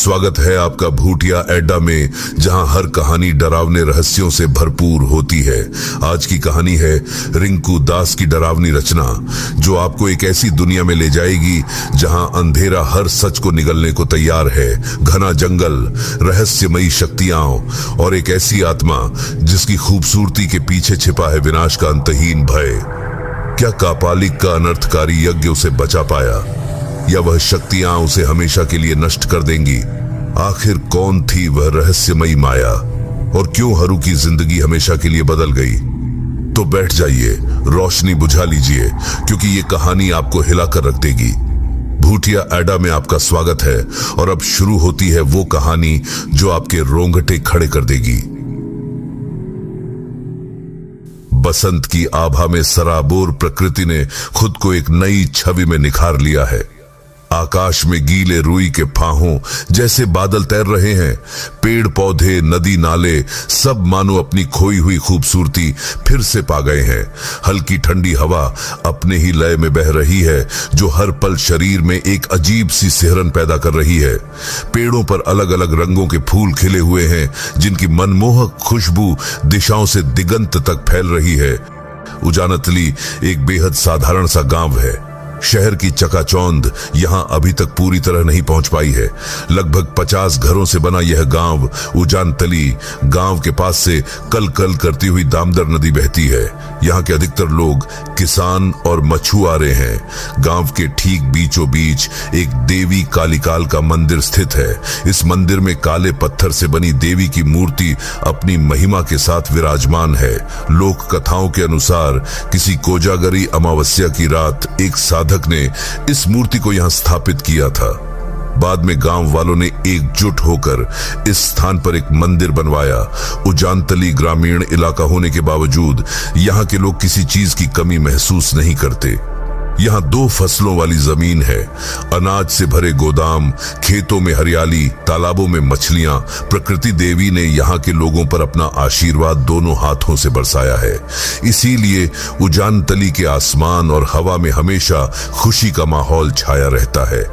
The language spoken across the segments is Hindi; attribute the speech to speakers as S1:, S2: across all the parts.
S1: स्वागत है आपका भूटिया अड्डा में, जहां हर कहानी डरावने रहस्यों से भरपूर होती है। आज की कहानी है रिंकू दास की डरावनी रचना, जो आपको एक ऐसी दुनिया में ले जाएगी जहां अंधेरा हर सच को निगलने को तैयार है। घना जंगल, रहस्यमयी शक्तियां और एक ऐसी आत्मा जिसकी खूबसूरती के पीछे छिपा है विनाश का अंतहीन भय। क्या कापालिक का अनर्थकारी यज्ञ उसे बचा पाया, या वह शक्तियां उसे हमेशा के लिए नष्ट कर देंगी? आखिर कौन थी वह रहस्यमयी माया, और क्यों हरू की जिंदगी हमेशा के लिए बदल गई? तो बैठ जाइए, रोशनी बुझा लीजिए, क्योंकि ये कहानी आपको हिलाकर रख देगी। भूटिया अड्डा में आपका स्वागत है, और अब शुरू होती है वो कहानी जो आपके रोंगटे खड़े कर देगी। बसंत की आभा में सराबोर प्रकृति ने खुद को एक नई छवि में निखार लिया है। आकाश में गीले रुई के फाहों जैसे बादल तैर रहे हैं। पेड़ पौधे, नदी नाले सब मानो अपनी खोई हुई खूबसूरती फिर से पा गए हैं। हल्की ठंडी हवा अपने ही लय में बह रही है, जो हर पल शरीर में एक अजीब सी सिहरन पैदा कर रही है। पेड़ों पर अलग अलग रंगों के फूल खिले हुए हैं, जिनकी मनमोहक खुशबू दिशाओं से दिगंत तक फैल रही है। उजानतली एक बेहद साधारण सा गांव है। शहर की चकाचौंध यहां अभी तक पूरी तरह नहीं पहुंच पाई है। लगभग 50 घरों से बना यह गांव उजानतली गांव के पास से कल कल करती हुई दामदर नदी बहती है। यहां के अधिकतर लोग किसान और मछुआरे हैं। गांव के ठीक बीचों बीच एक देवी कालिकाल का मंदिर स्थित है। इस मंदिर में काले पत्थर से बनी देवी की मूर्ति अपनी महिमा के साथ विराजमान है। लोक कथाओं के अनुसार किसी कोजागरी अमावस्या की रात एक साधक ने इस मूर्ति को यहां स्थापित किया था। बाद में गांव वालों ने एकजुट होकर इस स्थान पर एक मंदिर बनवाया। उजानतली ग्रामीण इलाका होने के बावजूद यहां के लोग किसी चीज की कमी महसूस नहीं करते। यहाँ 2 फसलों वाली जमीन है, अनाज से भरे गोदाम, खेतों में हरियाली, तालाबों में मछलियां। प्रकृति देवी ने यहाँ के लोगों पर अपना आशीर्वाद दोनों हाथों से बरसाया है। इसीलिए उजानतली के आसमान और हवा में हमेशा खुशी का माहौल छाया रहता है।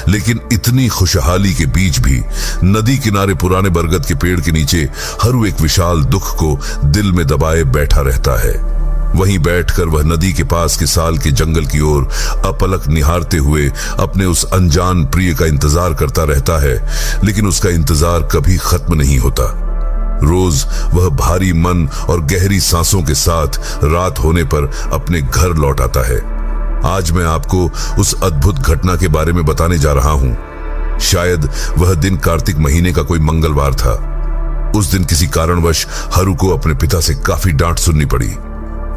S1: लेकिन इतनी खुशहाली के बीच भी नदी किनारे पुराने बरगद के पेड़ के नीचे हरू एक विशाल दुख को दिल में दबाए बैठा रहता है। वहीं बैठकर वह नदी के पास के साल के जंगल की ओर अपलक निहारते हुए अपने उस अनजान प्रिय का इंतजार करता रहता है। लेकिन उसका इंतजार कभी खत्म नहीं होता। रोज वह भारी मन और गहरी सांसों के साथ रात होने पर अपने घर लौट आता है। आज मैं आपको उस अद्भुत घटना के बारे में बताने जा रहा हूं। शायद वह दिन कार्तिक महीने का कोई मंगलवार था। उस दिन किसी कारणवश हरू को अपने पिता से काफी डांट सुननी पड़ी।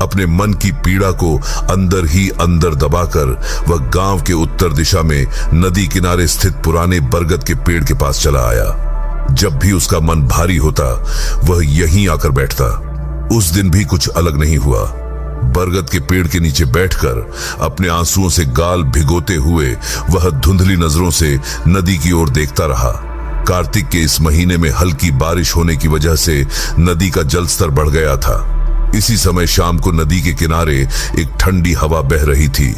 S1: अपने मन की पीड़ा को अंदर ही अंदर दबाकर वह गांव के उत्तर दिशा में नदी किनारे स्थित पुराने बरगद के पेड़ के पास चला आया। जब भी उसका मन भारी होता, वह यहीं आकर बैठता। उस दिन भी कुछ अलग नहीं हुआ। बरगद के पेड़ के नीचे बैठकर अपने आंसुओं से गाल भिगोते हुए वह धुंधली नजरों से नदी की ओर देखता रहा। कार्तिक के इस महीने में हल्की बारिश होने की वजह से नदी का जलस्तर बढ़ गया था। इसी समय शाम को नदी के किनारे एक ठंडी हवा बह रही थी।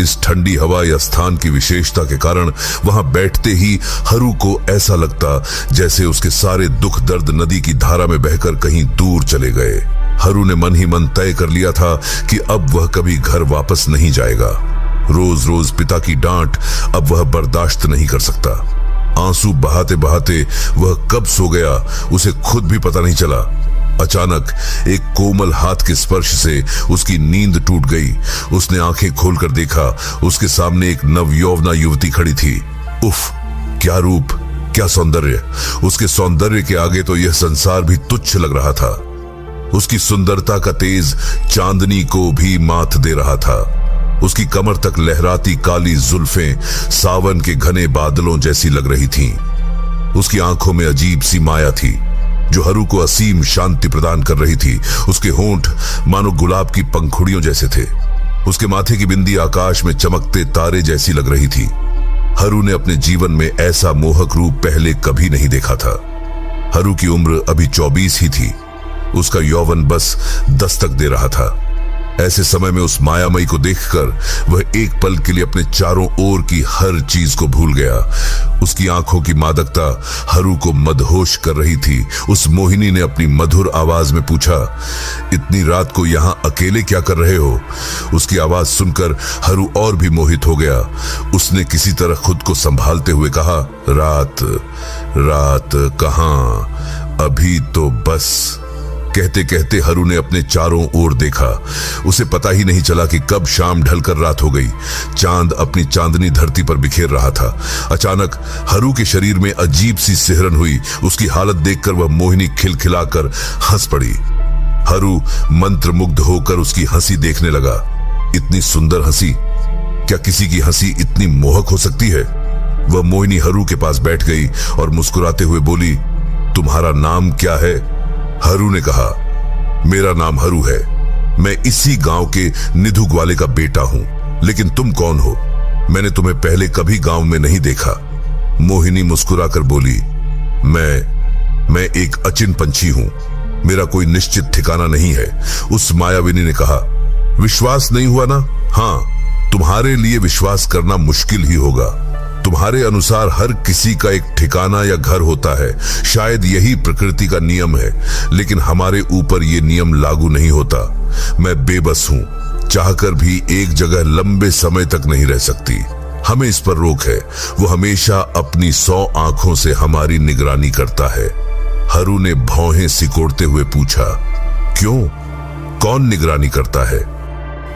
S1: इस ठंडी हवा या स्थान की विशेषता के कारण वहां बैठते ही हरू को ऐसा लगता जैसे उसके सारे दुख दर्द नदी की धारा में बहकर कहीं दूर चले गए। हरू ने मन ही मन तय कर लिया था कि अब वह कभी घर वापस नहीं जाएगा। रोज रोज पिता की डांट अब वह बर्दाश्त नहीं कर सकता। आंसू बहाते बहाते वह कब सो गया उसे खुद भी पता नहीं चला। अचानक एक कोमल हाथ के स्पर्श से उसकी नींद टूट गई। उसने आंखें खोलकर देखा, उसके सामने एक नवयौवना युवती खड़ी थी। उफ, क्या रूप, क्या सौंदर्य! उसके सौंदर्य के आगे तो यह संसार भी तुच्छ लग रहा था। उसकी सुंदरता का तेज चांदनी को भी मात दे रहा था। उसकी कमर तक लहराती काली जुल्फें सावन के घने बादलों जैसी लग रही थीं। उसकी आंखों में अजीब सी माया थी, जो हरू को असीम शांति प्रदान कर रही थी। उसके होंठ मानो गुलाब की पंखुड़ियों जैसे थे। उसके माथे की बिंदी आकाश में चमकते तारे जैसी लग रही थी। हरू ने अपने जीवन में ऐसा मोहक रूप पहले कभी नहीं देखा था। हरू की उम्र अभी 24 ही थी। उसका यौवन बस दस्तक दे रहा था। ऐसे समय में उस मायामयी को देखकर वह एक पल के लिए अपने चारों ओर की हर चीज को भूल गया। उसकी आंखों की मादकता हरू को मदहोश कर रही थी। उस मोहिनी ने अपनी मधुर आवाज में पूछा, इतनी रात को यहां अकेले क्या कर रहे हो? उसकी आवाज सुनकर हरू और भी मोहित हो गया। उसने किसी तरह खुद को संभालते हुए कहा, रात रात कहां, अभी तो बस। कहते कहते हरू ने अपने चारों ओर देखा। उसे पता ही नहीं चला कि कब शाम ढलकर रात हो गई। चांद अपनी चांदनी धरती पर बिखेर रहा था। अचानक हरू के शरीर में अजीब सी सिहरन हुई। उसकी हालत देखकर वह मोहिनी खिलखिलाकर हंस पड़ी। हरू मंत्रमुग्ध होकर उसकी हंसी देखने लगा। इतनी सुंदर हंसी, क्या किसी की हंसी इतनी मोहक हो सकती है? वह मोहिनी हरू के पास बैठ गई और मुस्कुराते हुए बोली, तुम्हारा नाम क्या है? हरू ने कहा, मेरा नाम हरू है। मैं इसी गांव के निधु ग्वाले का बेटा हूं। लेकिन तुम कौन हो? मैंने तुम्हें पहले कभी गांव में नहीं देखा। मोहिनी मुस्कुराकर बोली, मैं एक अचिन पंछी हूं। मेरा कोई निश्चित ठिकाना नहीं है। उस मायाविनी ने कहा, विश्वास नहीं हुआ ना? हाँ, तुम्हारे लिए विश्वास करना मुश्किल ही होगा। तुम्हारे अनुसार हर किसी का एक ठिकाना या घर होता है। शायद यही प्रकृति का नियम है, लेकिन हमारे ऊपर ये नियम लागू नहीं होता। मैं बेबस हूं, चाहकर भी एक जगह लंबे समय तक नहीं रह सकती। हमें इस पर रोक है। वो हमेशा अपनी 100 आंखों से हमारी निगरानी करता है। हरू ने भौहें सिकोड़ते हुए पूछा, क्यों? कौन निगरानी करता है?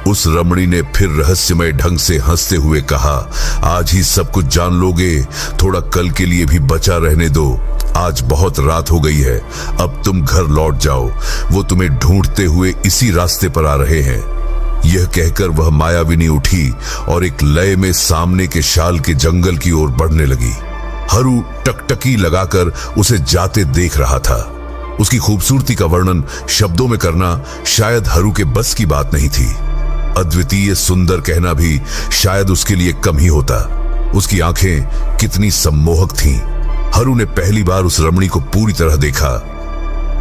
S1: उस रमणी ने फिर रहस्यमय ढंग से हंसते हुए कहा, आज ही सब कुछ जान लोगे? थोड़ा कल के लिए भी बचा रहने दो। आज बहुत रात हो गई है। अब तुम घर लौट जाओ। वो तुम्हें ढूंढते हुए इसी रास्ते पर आ रहे हैं। यह कहकर वह मायाविनी उठी और एक लय में सामने के शाल के जंगल की ओर बढ़ने लगी। हरू टकटकी लगाकर उसे जाते देख रहा था। उसकी खूबसूरती का वर्णन शब्दों में करना शायद हरू के बस की बात नहीं थी। अद्वितीय सुंदर कहना भी शायद उसके लिए कम ही होता। उसकी आंखें कितनी सम्मोहक थीं। हरू ने पहली बार उस रमणी को पूरी तरह देखा।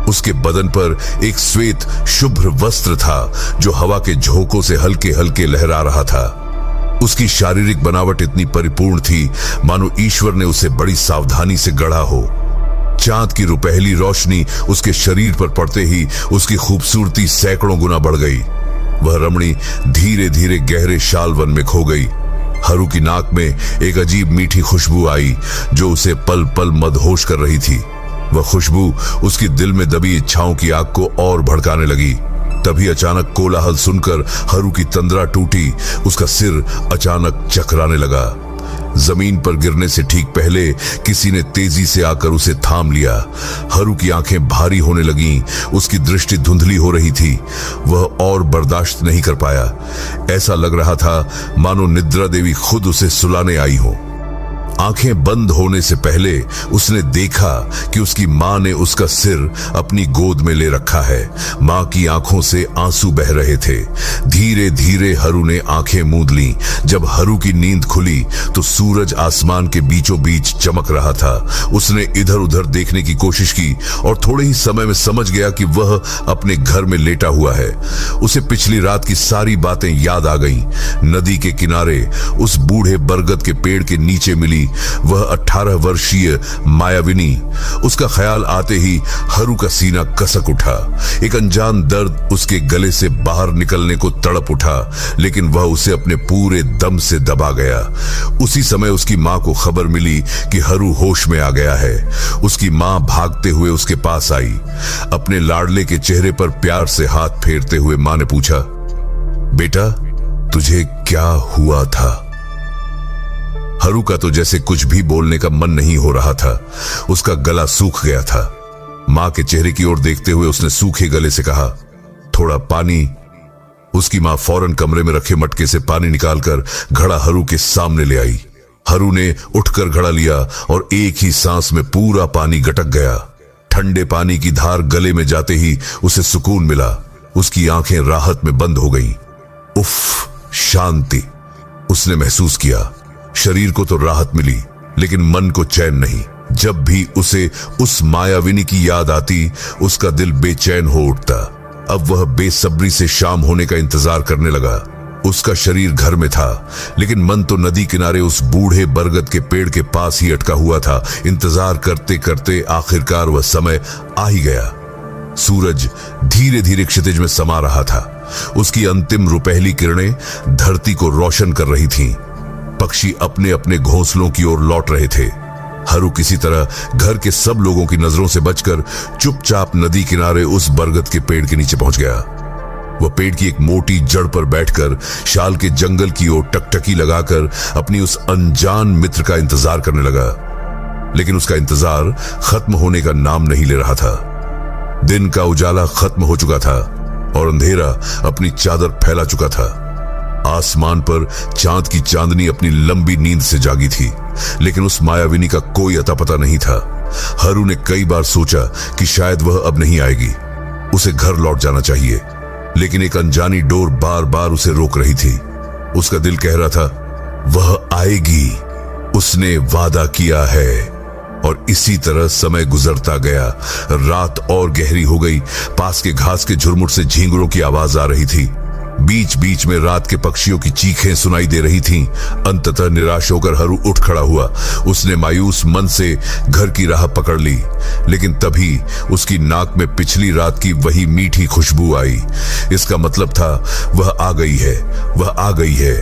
S1: उसके बदन पर एक श्वेत शुभ्र वस्त्र था जो हवा के झोंकों से हल्के हल्के लहरा रहा था। उसकी शारीरिक बनावट इतनी परिपूर्ण थी मानो ईश्वर ने उसे बड़ी सावधानी से गढ़ा हो। चांद की रुपहली रोशनी उसके शरीर पर पड़ते ही उसकी खूबसूरती सैकड़ों गुना बढ़ गई। वह रमणी धीरे धीरे गहरे शालवन में खो गई। हरू की नाक में एक अजीब मीठी खुशबू आई जो उसे पल पल मदहोश कर रही थी। वह खुशबू उसकी दिल में दबी इच्छाओं की आग को और भड़काने लगी। तभी अचानक कोलाहल सुनकर हरू की तंद्रा टूटी। उसका सिर अचानक चकराने लगा। जमीन पर गिरने से ठीक पहले किसी ने तेजी से आकर उसे थाम लिया। हरू की आंखें भारी होने लगीं। उसकी दृष्टि धुंधली हो रही थी। वह और बर्दाश्त नहीं कर पाया। ऐसा लग रहा था मानो निद्रा देवी खुद उसे सुलाने आई हो। आंखें बंद होने से पहले उसने देखा कि उसकी मां ने उसका सिर अपनी गोद में ले रखा है। मां की आंखों से आंसू बह रहे थे। धीरे धीरे हरू ने आंखें मूंद लीं। जब हरू की नींद खुली तो सूरज आसमान के बीचों बीच चमक रहा था। उसने इधर उधर देखने की कोशिश की और थोड़े ही समय में समझ गया कि वह अपने घर में लेटा हुआ है। उसे पिछली रात की सारी बातें याद आ गईं। नदी के किनारे उस बूढ़े बरगद के पेड़ के नीचे मिली वह 18 वर्षीय मायाविनी। उसका ख्याल आते ही हरू का सीना कसक उठा। एक अनजान दर्द उसके गले से बाहर निकलने को तड़प उठा, लेकिन वह उसे अपने पूरे दम से दबा गया। उसी समय उसकी मां को खबर मिली कि हरू होश में आ गया है। उसकी मां भागते हुए उसके पास आई। अपने लाडले के चेहरे पर प्यार से हाथ फेरते हुए मां ने पूछा, बेटा तुझे क्या हुआ था? हरू का तो जैसे कुछ भी बोलने का मन नहीं हो रहा था। उसका गला सूख गया था। मां के चेहरे की ओर देखते हुए उसने सूखे गले से कहा, थोड़ा पानी। उसकी मां फौरन कमरे में रखे मटके से पानी निकालकर घड़ा हरू के सामने ले आई। हरू ने उठकर घड़ा लिया और एक ही सांस में पूरा पानी गटक गया। ठंडे पानी की धार गले में जाते ही उसे सुकून मिला। उसकी आंखें राहत में बंद हो गईं। उफ, शांति उसने महसूस किया। शरीर को तो राहत मिली, लेकिन मन को चैन नहीं। जब भी उसे उस मायाविनी की याद आती उसका दिल बेचैन हो उठता। अब वह बेसब्री से शाम होने का इंतजार करने लगा। उसका शरीर घर में था, लेकिन मन तो नदी किनारे उस बूढ़े बरगद के पेड़ के पास ही अटका हुआ था। इंतजार करते करते आखिरकार वह समय आ ही गया। सूरज धीरे धीरे क्षितिज में समा रहा था। उसकी अंतिम रुपहली किरणें धरती को रोशन कर रही थीं। पक्षी अपने अपने घोंसलों की ओर लौट रहे थे। हरू किसी तरह घर के सब लोगों की नजरों से बचकर चुपचाप नदी किनारे उस बरगद के पेड़ के नीचे पहुंच गया। वह पेड़ की एक मोटी जड़ पर बैठकर शाल के जंगल की ओर टकटकी लगाकर अपनी उस अनजान मित्र का इंतजार करने लगा। लेकिन उसका इंतजार खत्म होने का नाम नहीं ले रहा था। दिन का उजाला खत्म हो चुका था और अंधेरा अपनी चादर फैला चुका था। आसमान पर चांद की चांदनी अपनी लंबी नींद से जागी थी, लेकिन उस मायाविनी का कोई अता पता नहीं था। हरू ने कई बार सोचा कि शायद वह अब नहीं आएगी, उसे घर लौट जाना चाहिए, लेकिन एक अनजानी डोर बार बार उसे रोक रही थी। उसका दिल कह रहा था, वह आएगी, उसने वादा किया है। और इसी तरह समय गुजरता गया। रात और गहरी हो गई। पास के घास के झुरमुट से झींगुरों की आवाज आ रही थी। बीच बीच में रात के पक्षियों की चीखें सुनाई दे रही थीं। अंततः निराश होकर हरू उठ खड़ा हुआ। उसने मायूस मन से घर की राह पकड़ ली, लेकिन तभी उसकी नाक में पिछली रात की वही मीठी खुशबू आई। इसका मतलब था वह आ गई है, वह आ गई है।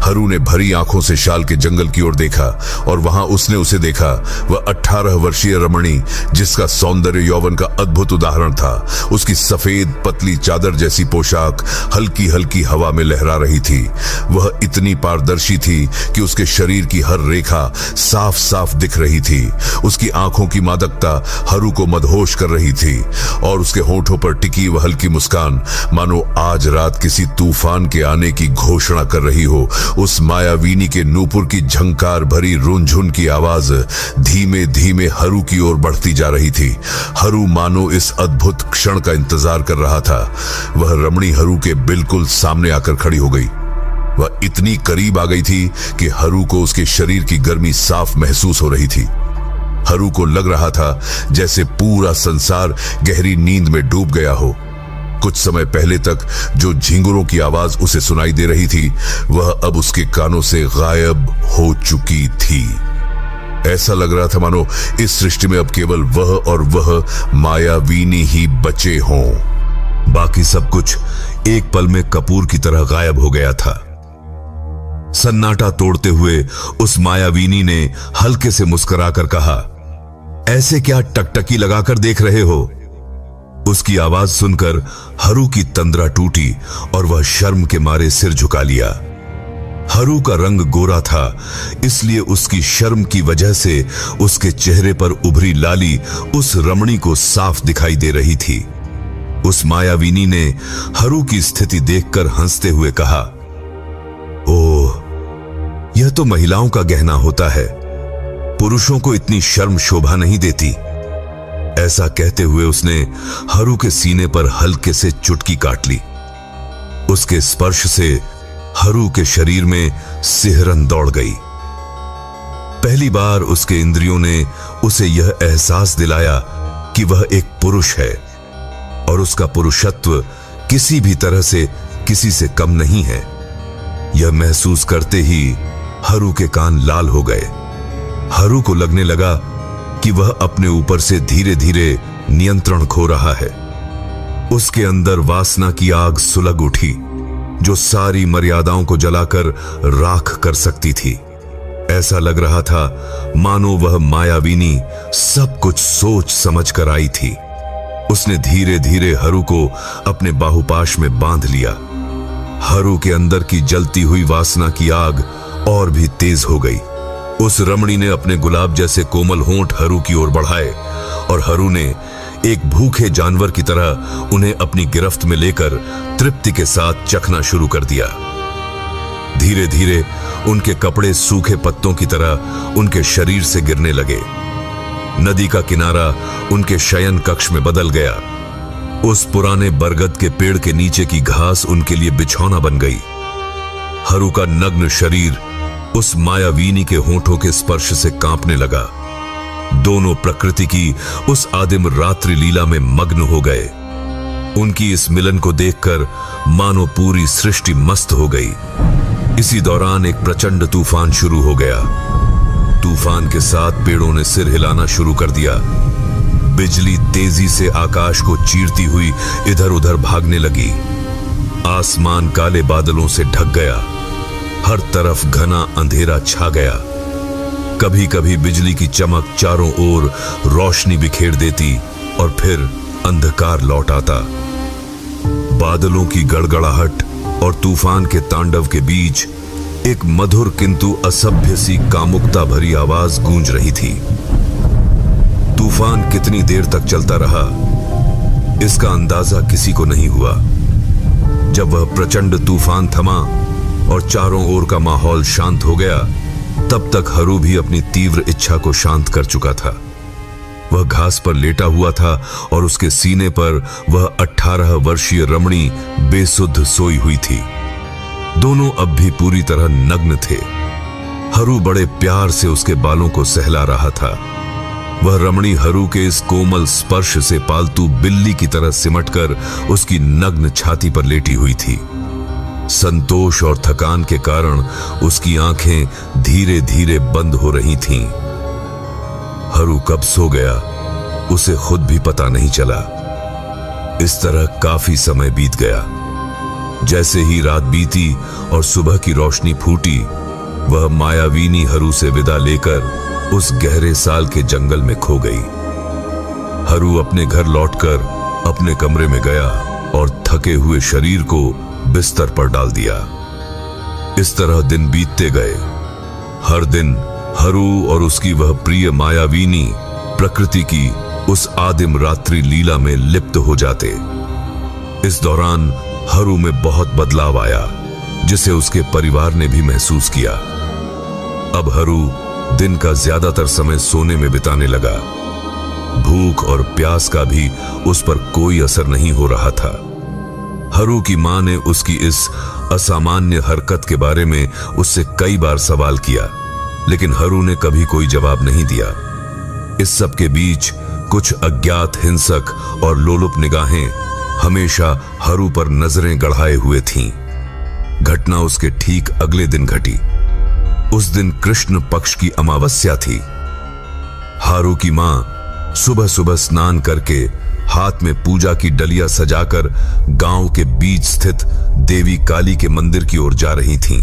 S1: हरू ने भरी आंखों से शाल के जंगल की ओर देखा और वहां उसने उसे देखा। वह 18 वर्षीय रमणी, जिसका सौंदर्य यौवन का अद्भुत उदाहरण था। उसकी सफेद पतली चादर जैसी पोशाक हल्की हल्की हवा में लहरा रही थी। वह इतनी पारदर्शी थी कि उसके शरीर की हर रेखा साफ साफ दिख रही थी। उसकी आंखों की मादकता हरू को मदहोश कर रही थी और उसके होठों पर टिकी वह हल्की मुस्कान मानो आज रात किसी तूफान के आने की घोषणा कर रही हो। उस मायावीनी के नूपुर की झंकार भरी रुनझुन की आवाज धीमे धीमे हरू की ओर बढ़ती जा रही थी। हरू मानो इस अद्भुत क्षण का इंतजार कर रहा था। वह रमणी हरू के बिल्कुल सामने आकर खड़ी हो गई। वह इतनी करीब आ गई थी कि हरू को उसके शरीर की गर्मी साफ महसूस हो रही थी। हरू को लग रहा था जैसे पूरा संसार गहरी नींद में डूब गया हो। कुछ समय पहले तक जो झींगुरों की आवाज उसे सुनाई दे रही थी, वह अब उसके कानों से गायब हो चुकी थी। ऐसा लग रहा था मानो इस सृष्टि में अब केवल वह और वह मायावीनी ही बचे हों। बाकी सब कुछ एक पल में कपूर की तरह गायब हो गया था। सन्नाटा तोड़ते हुए उस मायावीनी ने हल्के से मुस्कुराकर कहा, ऐसे क्या टकटकी लगाकर देख रहे हो? उसकी आवाज सुनकर हरू की तंद्रा टूटी और वह शर्म के मारे सिर झुका लिया। हरू का रंग गोरा था, इसलिए उसकी शर्म की वजह से उसके चेहरे पर उभरी लाली उस रमणी को साफ दिखाई दे रही थी। उस मायाविनी ने हरू की स्थिति देखकर हंसते हुए कहा, ओह, यह तो महिलाओं का गहना होता है, पुरुषों को इतनी शर्म शोभा नहीं देती। ऐसा कहते हुए उसने हरू के सीने पर हल्के से चुटकी काट ली। उसके स्पर्श से हरू के शरीर में सिहरन दौड़ गई। पहली बार उसके इंद्रियों ने उसे यह एहसास दिलाया कि वह एक पुरुष है और उसका पुरुषत्व किसी भी तरह से किसी से कम नहीं है। यह महसूस करते ही हरू के कान लाल हो गए। हरू को लगने लगा कि वह अपने ऊपर से धीरे धीरे नियंत्रण खो रहा है। उसके अंदर वासना की आग सुलग उठी, जो सारी मर्यादाओं को जलाकर राख कर सकती थी। ऐसा लग रहा था मानो वह मायाविनी सब कुछ सोच समझ कर आई थी। उसने धीरे धीरे हरू को अपने बाहुपाश में बांध लिया। हरू के अंदर की जलती हुई वासना की आग और भी तेज हो गई। उस रमणी ने अपने गुलाब जैसे कोमल होंठ हरू की ओर बढ़ाए और हरू ने एक भूखे जानवर की तरह उन्हें अपनी गिरफ्त में लेकर तृप्ति के साथ चखना शुरू कर दिया। धीरे धीरे उनके कपड़े सूखे पत्तों की तरह उनके शरीर से गिरने लगे। नदी का किनारा उनके शयन कक्ष में बदल गया। उस पुराने बरगद के पेड़ के नीचे की घास उनके लिए बिछौना बन गई। हरू का नग्न शरीर उस मायावीनी के होठों के स्पर्श से कांपने लगा। दोनों प्रकृति की उस आदिम रात्रि लीला में मग्न हो गए। उनकी इस मिलन को देखकर मानो पूरी सृष्टि मस्त हो गई। इसी दौरान एक प्रचंड तूफान शुरू हो गया। तूफान के साथ पेड़ों ने सिर हिलाना शुरू कर दिया। बिजली तेजी से आकाश को चीरती हुई इधर उधर भागने लगी। आसमान काले बादलों से ढक गया। हर तरफ घना अंधेरा छा गया। कभी कभी बिजली की चमक चारों ओर रोशनी बिखेर देती और फिर अंधकार लौट आता। बादलों की गड़गड़ाहट और तूफान के तांडव के बीच एक मधुर किंतु असभ्य सी कामुकता भरी आवाज गूंज रही थी। तूफान कितनी देर तक चलता रहा, इसका अंदाजा किसी को नहीं हुआ। जब वह प्रचंड तूफान थमा और चारों ओर का माहौल शांत हो गया, तब तक हरू भी अपनी तीव्र इच्छा को शांत कर चुका था। वह घास पर लेटा हुआ था और उसके सीने पर वह 18 वर्षीय रमणी बेसुध सोई हुई थी। दोनों अब भी पूरी तरह नग्न थे। हरू बड़े प्यार से उसके बालों को सहला रहा था। वह रमणी हरू के इस कोमल स्पर्श से पालतू बिल्ली की तरह सिमटकर उसकी नग्न छाती पर लेटी हुई थी। संतोष और थकान के कारण उसकी आंखें धीरे धीरे बंद हो रही थीं। हरू कब सो गया उसे खुद भी पता नहीं चला। इस तरह काफी समय बीत गया। जैसे ही रात बीती और सुबह की रोशनी फूटी, वह मायावीनी हरू से विदा लेकर उस गहरे साल के जंगल में खो गई। हरू अपने घर लौटकर अपने कमरे में गया और थके हुए शरीर को बिस्तर पर डाल दिया। इस तरह दिन बीतते गए। हर दिन हरू और उसकी वह प्रिय मायावीनी प्रकृति की उस आदिम रात्रि लीला में लिप्त हो जाते। इस दौरान हरू में बहुत बदलाव आया, जिसे उसके परिवार ने भी महसूस किया। अब हरू दिन का ज्यादातर समय सोने में बिताने लगा। भूख और प्यास का भी उस पर कोई असर नहीं हो रहा था। हरू की मां ने उसकी इस असामान्य हरकत के बारे में उससे कई बार सवाल किया, लेकिन हरू ने कभी कोई जवाब नहीं दिया। इस सब के बीच कुछ अज्ञात हिंसक और लोलुप निगाहें हमेशा हरू पर नजरें गड़ाए हुए थीं। घटना उसके ठीक अगले दिन घटी। उस दिन कृष्ण पक्ष की अमावस्या थी। हरू की मां सुबह सुबह स्नान करके हाथ में पूजा की डलिया सजाकर गांव के बीच स्थित देवी काली के मंदिर की ओर जा रही थीं।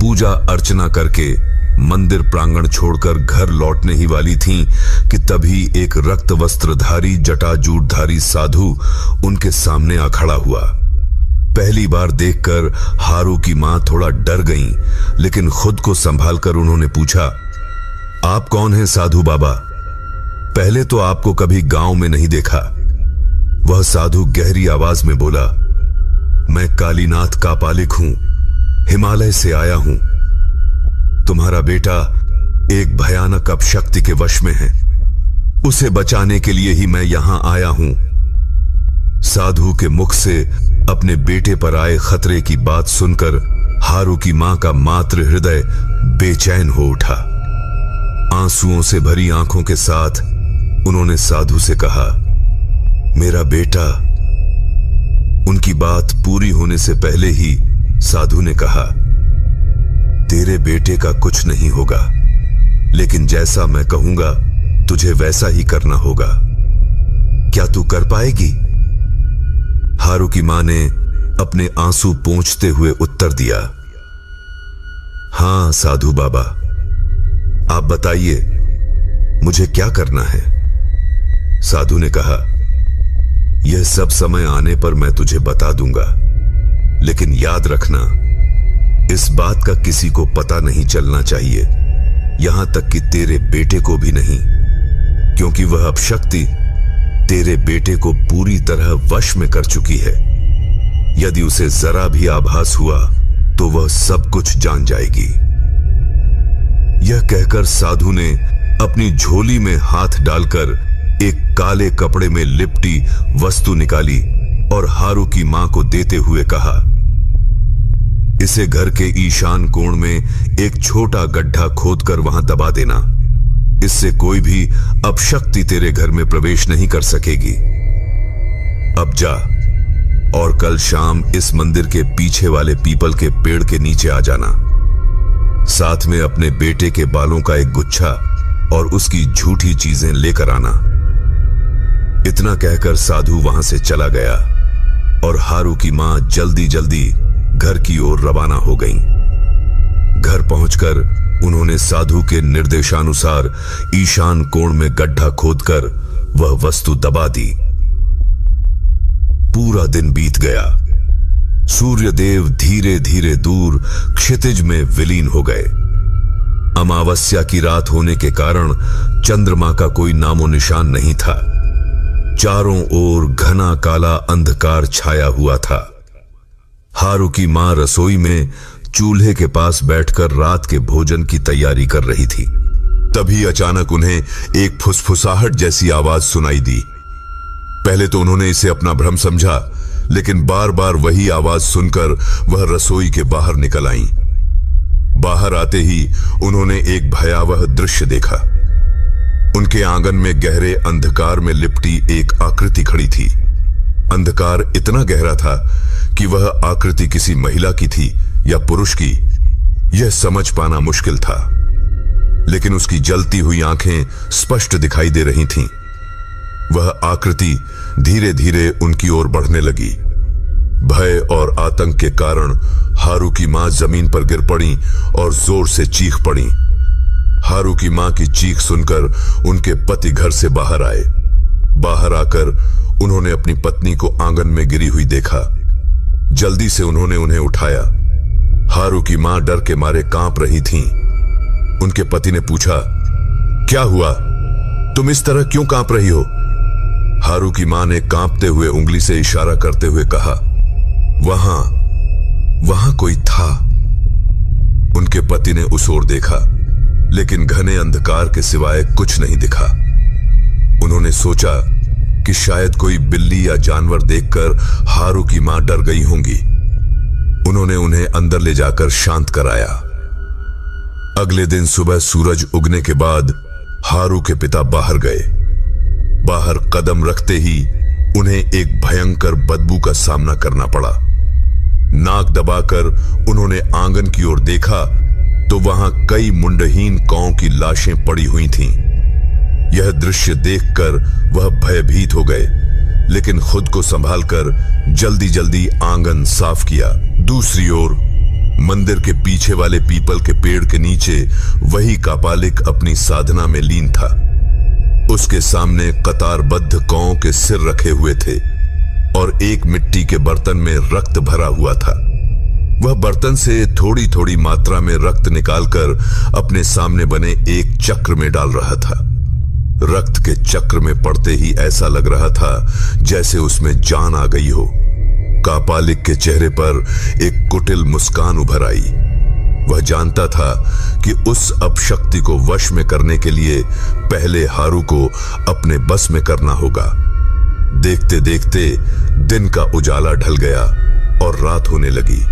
S1: पूजा अर्चना करके मंदिर प्रांगण छोड़कर घर लौटने ही वाली थीं कि तभी एक रक्त वस्त्रधारी जटाजूटधारी साधु उनके सामने आ खड़ा हुआ। पहली बार देखकर हरू की मां थोड़ा डर गईं, लेकिन खुद को संभालकर उन्होंने पूछा, आप कौन हैं साधु बाबा? पहले तो आपको कभी गांव में नहीं देखा। वह साधु गहरी आवाज में बोला, मैं कालीनाथ का पालिक हूं, हिमालय से आया हूं। तुम्हारा बेटा एक भयानक अपशक्ति के वश में है। उसे बचाने के लिए ही मैं यहां आया हूं। साधु के मुख से अपने बेटे पर आए खतरे की बात सुनकर हरू की मां का मातृ हृदय बेचैन हो उठा। आंसुओं से भरी आंखों के साथ उन्होंने साधु से कहा, मेरा बेटा। उनकी बात पूरी होने से पहले ही साधु ने कहा, तेरे बेटे का कुछ नहीं होगा, लेकिन जैसा मैं कहूंगा तुझे वैसा ही करना होगा। क्या तू कर पाएगी? हरू की मां ने अपने आंसू पोंछते हुए उत्तर दिया, हां साधु बाबा, आप बताइए मुझे क्या करना है? साधु ने कहा, यह सब समय आने पर मैं तुझे बता दूंगा, लेकिन याद रखना, इस बात का किसी को पता नहीं चलना चाहिए, यहां तक कि तेरे बेटे को भी नहीं, क्योंकि वह अपशक्ति तेरे बेटे को पूरी तरह वश में कर चुकी है। यदि उसे जरा भी आभास हुआ तो वह सब कुछ जान जाएगी। यह कहकर साधु ने अपनी झोली में हाथ डालकर एक काले कपड़े में लिपटी वस्तु निकाली और हरू की मां को देते हुए कहा, इसे घर के ईशान कोण में एक छोटा गड्ढा खोदकर वहां दबा देना। इससे कोई भी अपशक्ति तेरे घर में प्रवेश नहीं कर सकेगी।
S2: अब जा और कल शाम इस मंदिर के पीछे वाले पीपल के पेड़ के नीचे आ जाना। साथ में अपने बेटे के बालों का एक गुच्छा और उसकी झूठी चीजें लेकर आना। इतना कहकर साधु वहां से चला गया और हारू की मां जल्दी जल्दी घर की ओर रवाना हो गईं। घर पहुंचकर उन्होंने साधु के निर्देशानुसार ईशान कोण में गड्ढा खोदकर वह वस्तु दबा दी। पूरा दिन बीत गया। सूर्यदेव धीरे धीरे दूर क्षितिज में विलीन हो गए। अमावस्या की रात होने के कारण चंद्रमा का कोई नामो निशान नहीं था। चारों ओर घना काला अंधकार छाया हुआ था। हारू की मां रसोई में चूल्हे के पास बैठकर रात के भोजन की तैयारी कर रही थी। तभी अचानक उन्हें एक फुसफुसाहट जैसी आवाज सुनाई दी। पहले तो उन्होंने इसे अपना भ्रम समझा, लेकिन बार बार वही आवाज सुनकर वह रसोई के बाहर निकल आईं। बाहर आते ही उन्होंने एक भयावह दृश्य देखा। उनके आंगन में गहरे अंधकार में लिपटी एक आकृति खड़ी थी। अंधकार इतना गहरा था कि वह आकृति किसी महिला की थी या पुरुष की, यह समझ पाना मुश्किल था। लेकिन उसकी जलती हुई आंखें स्पष्ट दिखाई दे रही थीं। वह आकृति धीरे धीरे उनकी ओर बढ़ने लगी। भय और आतंक के कारण हारू की मां जमीन पर गिर पड़ी और जोर से चीख पड़ी। हारू की मां की चीख सुनकर उनके पति घर से बाहर आए। बाहर आकर उन्होंने अपनी पत्नी को आंगन में गिरी हुई देखा। जल्दी से उन्होंने उन्हें उठाया। हारू की मां डर के मारे कांप रही थीं। उनके पति ने पूछा, क्या हुआ? तुम इस तरह क्यों कांप रही हो? हारू की मां ने कांपते हुए उंगली से इशारा करते हुए कहा, वहां कोई था। उनके पति ने उस ओर देखा, लेकिन घने अंधकार के सिवाय कुछ नहीं दिखा। उन्होंने सोचा कि शायद कोई बिल्ली या जानवर देखकर हारू की मां डर गई होंगी। उन्होंने उन्हें अंदर ले जाकर शांत कराया। अगले दिन सुबह सूरज उगने के बाद हारू के पिता बाहर गए। बाहर कदम रखते ही उन्हें एक भयंकर बदबू का सामना करना पड़ा। नाक दबाकर उन्होंने आंगन की ओर देखा तो वहां कई मुंडहीन कांवों की लाशें पड़ी हुई थीं। यह दृश्य देखकर वह भयभीत हो गए, लेकिन खुद को संभालकर जल्दी जल्दी आंगन साफ किया। दूसरी ओर मंदिर के पीछे वाले पीपल के पेड़ के नीचे वही कापालिक अपनी साधना में लीन था। उसके सामने कतारबद्ध कांवों के सिर रखे हुए थे और एक मिट्टी के बर्तन में रक्त भरा हुआ था। वह बर्तन से थोड़ी थोड़ी मात्रा में रक्त निकालकर अपने सामने बने एक चक्र में डाल रहा था। रक्त के चक्र में पड़ते ही ऐसा लग रहा था जैसे उसमें जान आ गई हो। कापालिक के चेहरे पर एक कुटिल मुस्कान उभर आई। वह जानता था कि उस अपशक्ति को वश में करने के लिए पहले हारू को अपने बस में करना होगा। देखते देखते दिन का उजाला ढल गया और रात होने लगी।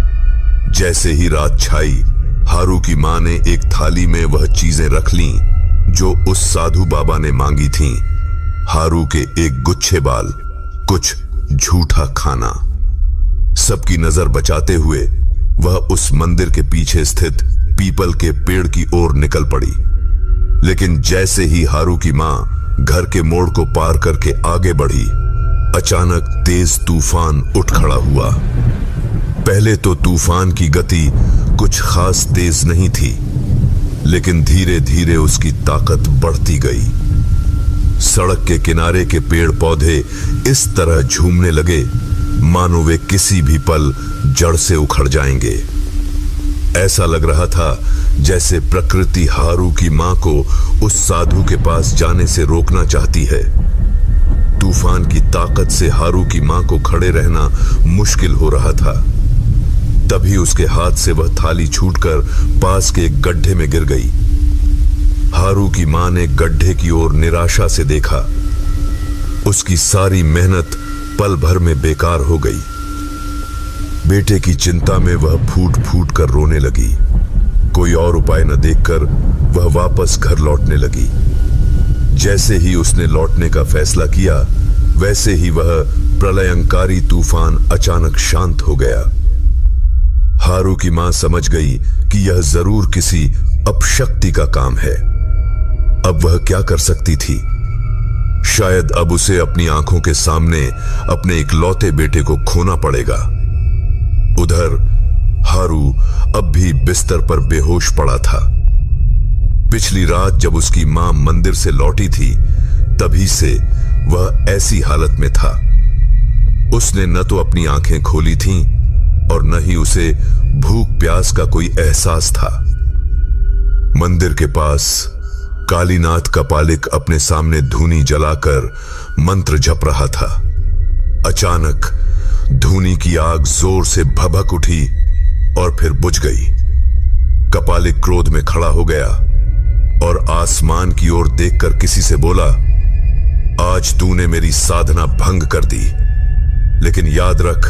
S2: जैसे ही रात छाई, हारू की मां ने एक थाली में वह चीजें रख लीं जो उस साधु बाबा ने मांगी थीं। हारू के एक गुच्छे बाल, कुछ झूठा खाना। सबकी नजर बचाते हुए वह उस मंदिर के पीछे स्थित पीपल के पेड़ की ओर निकल पड़ी। लेकिन जैसे ही हारू की मां घर के मोड़ को पार करके आगे बढ़ी, अचानक तेज तूफान उठ खड़ा हुआ। पहले तो तूफान की गति कुछ खास तेज नहीं थी, लेकिन धीरे धीरे उसकी ताकत बढ़ती गई। सड़क के किनारे के पेड़ पौधे इस तरह झूमने लगे मानो वे किसी भी पल जड़ से उखड़ जाएंगे। ऐसा लग रहा था जैसे प्रकृति हारू की मां को उस साधु के पास जाने से रोकना चाहती है। तूफान की ताकत से हारू की मां को खड़े रहना मुश्किल हो रहा था। तभी उसके हाथ से वह थाली छूटकर पास के एक गड्ढे में गिर गई। हारू की मां ने गड्ढे की ओर निराशा से देखा। उसकी सारी मेहनत पल भर में बेकार हो गई। बेटे की चिंता में वह फूट फूट कर रोने लगी। कोई और उपाय न देखकर वह वापस घर लौटने लगी। जैसे ही उसने लौटने का फैसला किया, वैसे ही वह प्रलयंकारी तूफान अचानक शांत हो गया। हारू की मां समझ गई कि यह जरूर किसी अपशक्ति का काम है। अब वह क्या कर सकती थी? शायद अब उसे अपनी आंखों के सामने अपने इकलौते बेटे को खोना पड़ेगा। उधर हारू अब भी बिस्तर पर बेहोश पड़ा था। पिछली रात जब उसकी मां मंदिर से लौटी थी, तभी से वह ऐसी हालत में था। उसने न तो अपनी आंखें खोली थीं और न ही उसे भूख प्यास का कोई एहसास था। मंदिर के पास कालीनाथ कपालिक अपने सामने धूनी जलाकर मंत्र जप रहा था। अचानक धूनी की आग जोर से भभक उठी और फिर बुझ गई। कपालिक क्रोध में खड़ा हो गया और आसमान की ओर देखकर किसी से बोला, आज तूने मेरी साधना भंग कर दी, लेकिन याद रख,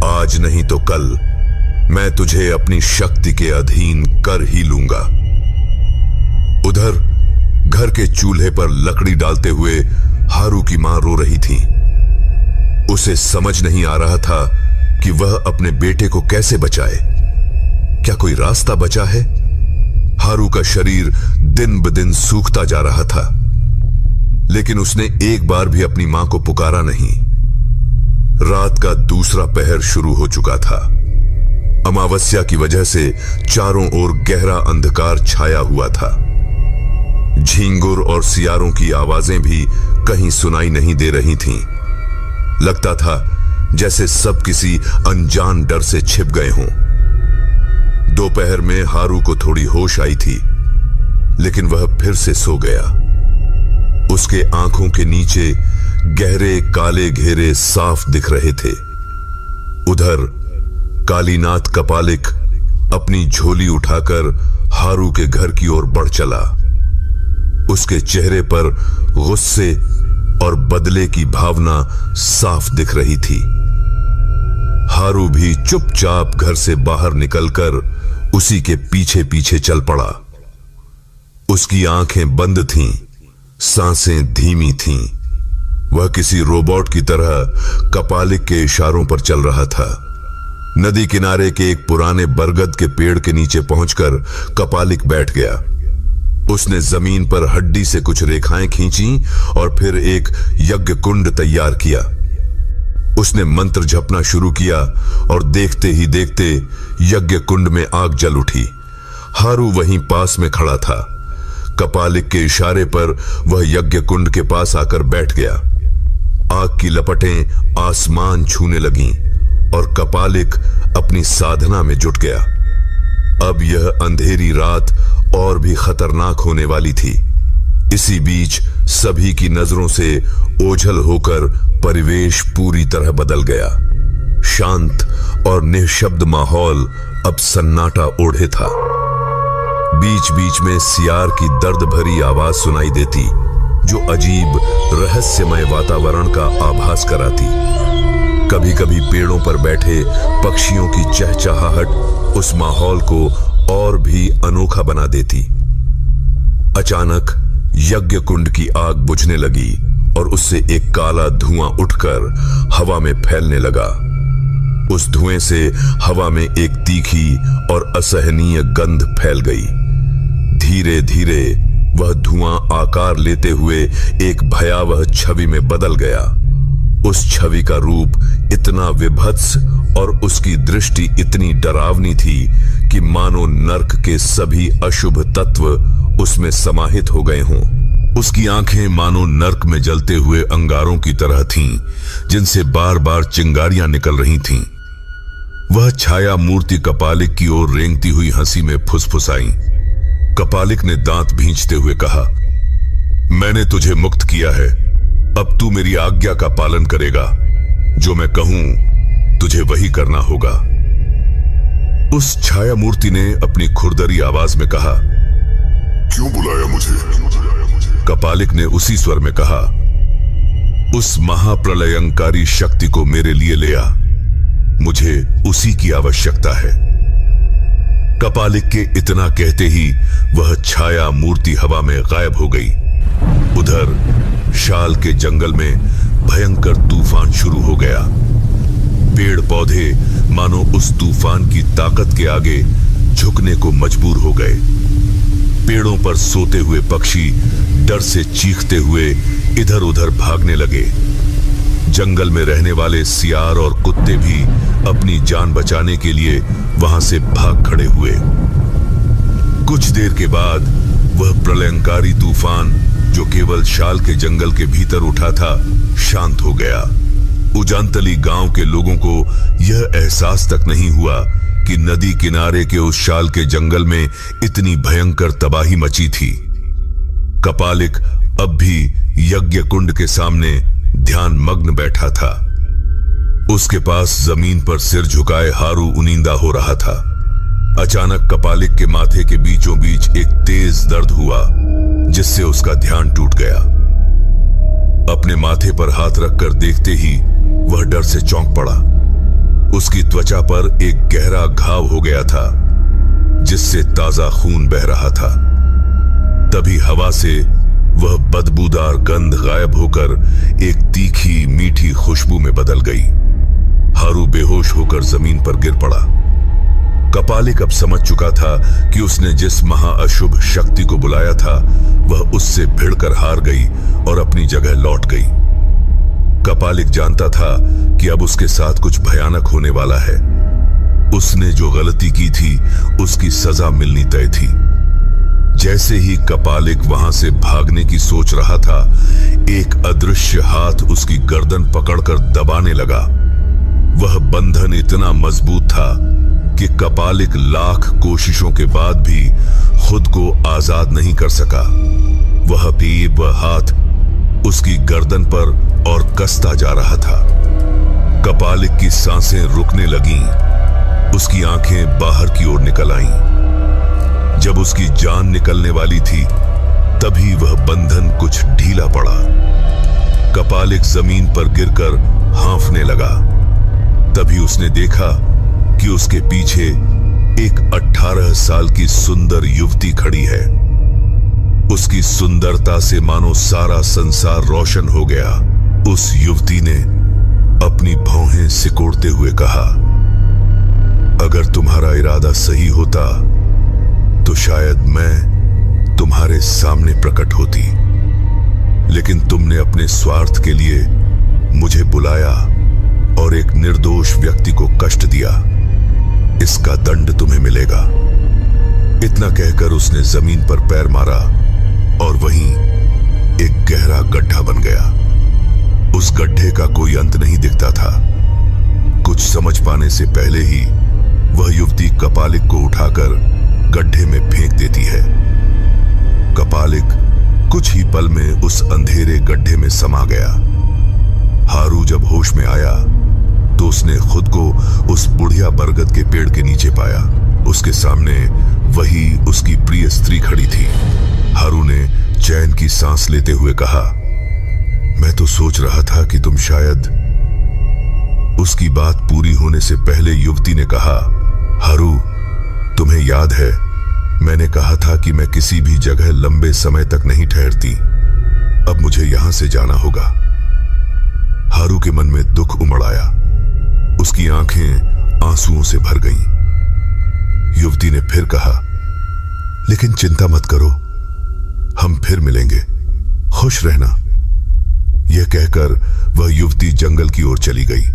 S2: आज नहीं तो कल मैं तुझे अपनी शक्ति के अधीन कर ही लूंगा। उधर घर के चूल्हे पर लकड़ी डालते हुए हारू की मां रो रही थी। उसे समझ नहीं आ रहा था कि वह अपने बेटे को कैसे बचाए। क्या कोई रास्ता बचा है? हारू का शरीर दिन ब दिन सूखता जा रहा था, लेकिन उसने एक बार भी अपनी मां को पुकारा नहीं। रात का दूसरा पहर शुरू हो चुका था। अमावस्या की वजह से चारों ओर गहरा अंधकार छाया हुआ था। झींगुर और सियारों की आवाजें भी कहीं सुनाई नहीं दे रही थीं। लगता था जैसे सब किसी अनजान डर से छिप गए हों। दोपहर में हारू को थोड़ी होश आई थी, लेकिन वह फिर से सो गया। उसके आंखों के नीचे गहरे काले घेरे साफ दिख रहे थे। उधर कालीनाथ कपालिक अपनी झोली उठाकर हारू के घर की ओर बढ़ चला। उसके चेहरे पर गुस्से और बदले की भावना साफ दिख रही थी। हारू भी चुपचाप घर से बाहर निकलकर उसी के पीछे पीछे चल पड़ा। उसकी आंखें बंद थीं, सांसें धीमी थीं। वह किसी रोबोट की तरह कपालिक के इशारों पर चल रहा था। नदी किनारे के एक पुराने बरगद के पेड़ के नीचे पहुंचकर कपालिक बैठ गया। उसने जमीन पर हड्डी से कुछ रेखाएं खींची और फिर एक यज्ञ कुंड तैयार किया। उसने मंत्र जपना शुरू किया और देखते ही देखते यज्ञ कुंड में आग जल उठी। हारू वहीं पास में खड़ा था। कपालिक के इशारे पर वह यज्ञ कुंड के पास आकर बैठ गया। आग की लपटें आसमान छूने लगीं और कपालिक अपनी साधना में जुट गया। अब यह अंधेरी रात और भी खतरनाक होने वाली थी। इसी बीच सभी की नजरों से ओझल होकर परिवेश पूरी तरह बदल गया। शांत और निःशब्द माहौल अब सन्नाटा ओढ़े था। बीच बीच में सियार की दर्द भरी आवाज सुनाई देती, जो अजीब रहस्यमय वातावरण का आभास कराती। कभी कभी पेड़ों पर बैठे पक्षियों की चहचहाहट उस माहौल को और भी अनोखा बना देती। अचानक यज्ञ कुंड की आग बुझने लगी और उससे एक काला धुआं उठकर हवा में फैलने लगा। उस धुएं से हवा में एक तीखी और असहनीय गंध फैल गई। धीरे धीरे वह धुआं आकार लेते हुए एक भयावह छवि में बदल गया। उस छवि का रूप इतना विभत्स और उसकी दृष्टि इतनी डरावनी थी कि मानो नर्क के सभी अशुभ तत्व उसमें समाहित हो गए हों। उसकी आंखें मानो नर्क में जलते हुए अंगारों की तरह थीं, जिनसे बार बार चिंगारियां निकल रही थीं। वह छाया मूर्ति कपालिक की ओर रेंगती हुई हंसी में फुसफुसाई। कपालिक ने दांत भींचते हुए कहा, मैंने तुझे मुक्त किया है, अब तू मेरी आज्ञा का पालन करेगा। जो मैं कहूं तुझे वही करना होगा। उस छाया मूर्ति ने अपनी खुरदरी आवाज में कहा,
S1: क्यों बुलाया मुझे?
S2: कपालिक ने उसी स्वर में कहा, उस महाप्रलयंकारी शक्ति को मेरे लिए ले आ, मुझे उसी की आवश्यकता है। कपालिक के इतना कहते ही वह छाया मूर्ति हवा में गायब हो गई। उधर शाल के जंगल में भयंकर तूफान शुरू हो गया। पेड़ पौधे मानो उस तूफान की ताकत के आगे झुकने को मजबूर हो गए। पेड़ों पर सोते हुए पक्षी डर से चीखते हुए इधर उधर भागने लगे। जंगल में रहने वाले सियार और कुत्ते भी अपनी जान बचाने के लिए वहां से भाग खड़े हुए। कुछ देर के बाद वह प्रलयंकारी तूफान जो केवल शाल के जंगल के भीतर उठा था, शांत हो गया। उजानतली गांव के लोगों को यह एहसास तक नहीं हुआ कि नदी किनारे के उस शाल के जंगल में इतनी भयंकर तबाही मची थी। कपालिक अब भी यज्ञ कुंड के सामने ध्यान मग्न बैठा था। उसके पास जमीन पर सिर झुकाए हारू उनींदा हो रहा था। अचानक कपालिक के माथे के बीचों बीच एक तेज दर्द हुआ, जिससे उसका ध्यान टूट गया। अपने माथे पर हाथ रखकर देखते ही वह डर से चौंक पड़ा। उसकी त्वचा पर एक गहरा घाव हो गया था, जिससे ताजा खून बह रहा था। तभी हवा से वह बदबूदार गंध गायब होकर एक तीखी मीठी खुशबू में बदल गई। हारू बेहोश होकर जमीन पर गिर पड़ा। कपालिक अब समझ चुका था कि उसने जिस महाअशुभ शक्ति को बुलाया था, वह उससे भिड़कर हार गई और अपनी जगह लौट गई। कपालिक जानता था कि अब उसके साथ कुछ भयानक होने वाला है। उसने जो गलती की थी, उसकी सजा मिलनी तय थी। जैसे ही कपालिक वहां से भागने की सोच रहा था, एक अदृश्य हाथ उसकी गर्दन पकड़कर दबाने लगा। वह बंधन इतना मजबूत था कि कपालिक लाख कोशिशों के बाद भी खुद को आजाद नहीं कर सका। वह हाथ उसकी गर्दन पर और कसता जा रहा था। कपालिक की सांसें रुकने लगीं। उसकी आंखें बाहर की ओर निकल आईं। जब उसकी जान निकलने वाली थी, तभी वह बंधन कुछ ढीला पड़ा। कपालिक जमीन पर गिरकर हांफने लगा। तभी उसने देखा कि उसके पीछे एक 18 साल की सुंदर युवती खड़ी है। उसकी सुंदरता से मानो सारा संसार रोशन हो गया। उस युवती ने अपनी भौहें सिकोड़ते हुए कहा, अगर तुम्हारा इरादा सही होता तो शायद मैं तुम्हारे सामने प्रकट होती, लेकिन तुमने अपने स्वार्थ के लिए मुझे बुलाया और एक निर्दोष व्यक्ति को कष्ट दिया। इसका दंड तुम्हें मिलेगा। इतना कहकर उसने जमीन पर पैर मारा और वहीं एक गहरा गड्ढा बन गया। उस गड्ढे का कोई अंत नहीं दिखता था। कुछ समझ पाने से पहले ही वह युवती कपालिक को उठाकर गड्ढे में फेंक देती है। कपालिक कुछ ही पल में उस अंधेरे गड्ढे में समा गया। हारू जब होश में आया तो उसने खुद को उस बुढ़िया बरगद के पेड़ के नीचे पाया। उसके सामने वही उसकी प्रिय स्त्री खड़ी थी। हारू ने चैन की सांस लेते हुए कहा, मैं तो सोच रहा था कि तुम शायद। उसकी बात पूरी होने से पहले युवती ने कहा, हारू, तुम्हें याद है मैंने कहा था कि मैं किसी भी जगह लंबे समय तक नहीं ठहरती। अब मुझे यहां से जाना होगा। हारू के मन में दुख उमड़ आया। उसकी आंखें आंसुओं से भर गईं। युवती ने फिर कहा, लेकिन चिंता मत करो, हम फिर मिलेंगे, खुश रहना। यह कहकर वह युवती जंगल की ओर चली गई।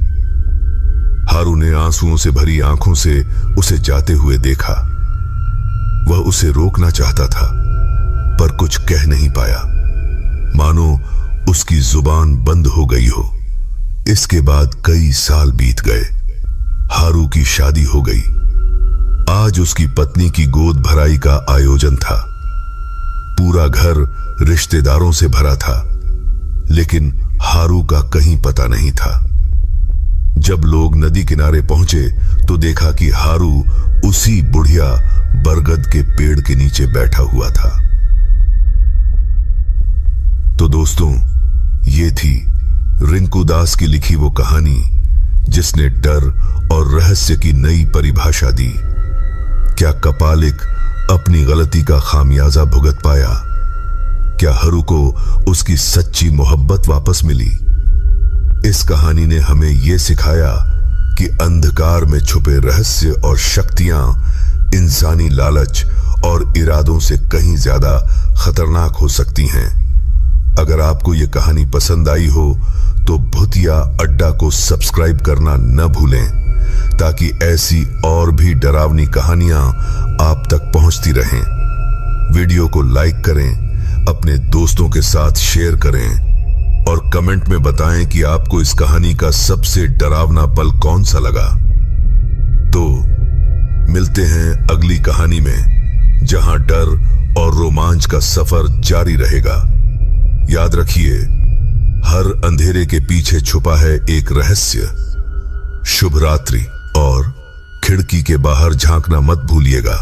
S2: हारू ने आंसुओं से भरी आंखों से उसे जाते हुए देखा। वह उसे रोकना चाहता था, पर कुछ कह नहीं पाया, मानो उसकी जुबान बंद हो गई हो। इसके बाद कई साल बीत गए। हारू की शादी हो गई। आज उसकी पत्नी की गोद भराई का आयोजन था। पूरा घर रिश्तेदारों से भरा था, लेकिन हारू का कहीं पता नहीं था। जब लोग नदी किनारे पहुंचे तो देखा कि हारू उसी बुढ़िया बरगद के पेड़ के नीचे बैठा हुआ था। तो दोस्तों, ये थी रिंकू दास की लिखी वो कहानी जिसने डर और रहस्य की नई परिभाषा दी। क्या कपालिक अपनी गलती का खामियाजा भुगत पाया? क्या हारू को उसकी सच्ची मोहब्बत वापस मिली? इस कहानी ने हमें यह सिखाया कि अंधकार में छुपे रहस्य और शक्तियां इंसानी लालच और इरादों से कहीं ज्यादा खतरनाक हो सकती हैं। अगर आपको यह कहानी पसंद आई हो तो भूतिया अड्डा को सब्सक्राइब करना न भूलें, ताकि ऐसी और भी डरावनी कहानियां आप तक पहुंचती रहें। वीडियो को लाइक करें, अपने दोस्तों के साथ शेयर करें और कमेंट में बताएं कि आपको इस कहानी का सबसे डरावना पल कौन सा लगा। तो मिलते हैं अगली कहानी में, जहां डर और रोमांच का सफर जारी रहेगा। याद रखिए, हर अंधेरे के पीछे छुपा है एक रहस्य। शुभ रात्रि और खिड़की के बाहर झांकना मत भूलिएगा।